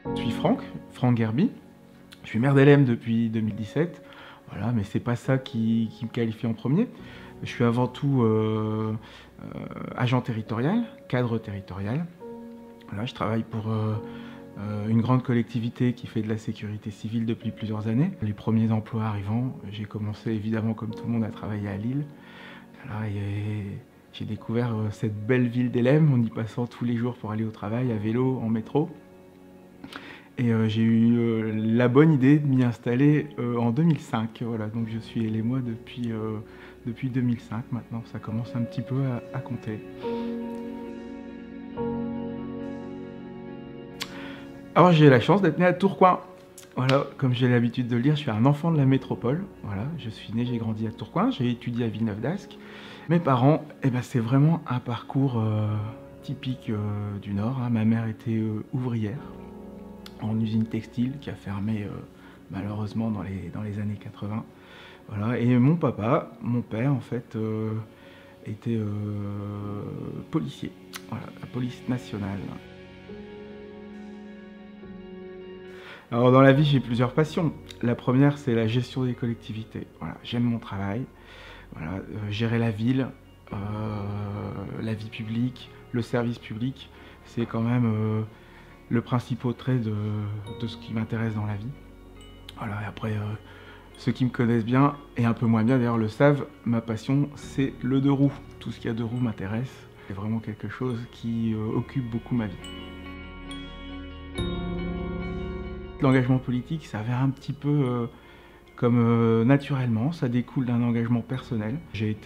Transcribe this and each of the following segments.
Je suis Franck Gerby. Je suis maire d'Hellemmes depuis 2017. Voilà, mais c'est pas ça qui me qualifie en premier. Je suis avant tout agent territorial, cadre territorial. Voilà, je travaille pour une grande collectivité qui fait de la sécurité civile depuis plusieurs années. Les premiers emplois arrivant, j'ai commencé évidemment comme tout le monde à travailler à Lille. Voilà, et j'ai découvert cette belle ville d'Hellemmes en y passant tous les jours pour aller au travail, à vélo, en métro. Et j'ai eu la bonne idée de m'y installer en 2005. Voilà, donc je suis hellémois depuis 2005 maintenant. Ça commence un petit peu à compter. Alors j'ai la chance d'être né à Tourcoing. Voilà, comme j'ai l'habitude de le dire, je suis un enfant de la métropole. Voilà, je suis né, j'ai grandi à Tourcoing, j'ai étudié à Villeneuve-d'Ascq. Mes parents, eh ben, c'est vraiment un parcours typique du Nord, hein. Ma mère était ouvrière en usine textile qui a fermé malheureusement dans les années 80. Voilà. Et mon papa, mon père en fait, était policier, voilà, la police nationale. Alors dans la vie j'ai plusieurs passions. La première c'est la gestion des collectivités. Voilà, j'aime mon travail, voilà, gérer la ville, la vie publique, le service public, c'est quand même le principal trait de ce qui m'intéresse dans la vie. Voilà, et après, ceux qui me connaissent bien, et un peu moins bien d'ailleurs le savent, ma passion c'est le deux roues. Tout ce qui a deux roues m'intéresse. C'est vraiment quelque chose qui occupe beaucoup ma vie. L'engagement politique s'avère un petit peu comme naturellement, ça découle d'un engagement personnel. J'ai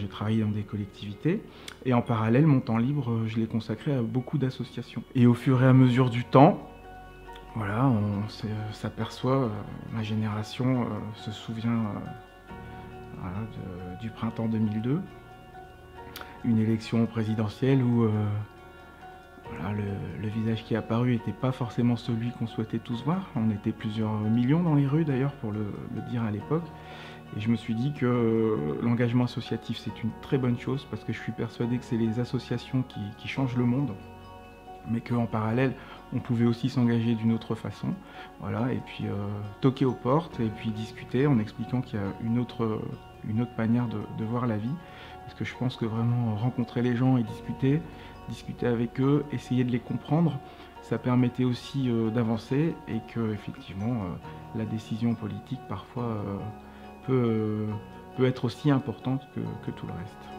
travaillé dans des collectivités et en parallèle, mon temps libre, je l'ai consacré à beaucoup d'associations. Et au fur et à mesure du temps, voilà, on s'aperçoit, ma génération se souvient voilà, du printemps 2002, une élection présidentielle où voilà, le visage qui est apparu n'était pas forcément celui qu'on souhaitait tous voir. On était plusieurs millions dans les rues d'ailleurs, pour le dire à l'époque. Et je me suis dit que l'engagement associatif c'est une très bonne chose parce que je suis persuadé que c'est les associations qui changent le monde, mais qu'en parallèle on pouvait aussi s'engager d'une autre façon. Voilà, et puis toquer aux portes et puis discuter en expliquant qu'il y a une autre manière de voir la vie. Parce que je pense que vraiment rencontrer les gens et discuter avec eux, essayer de les comprendre, ça permettait aussi d'avancer et que effectivement la décision politique parfois peut être aussi importante que tout le reste.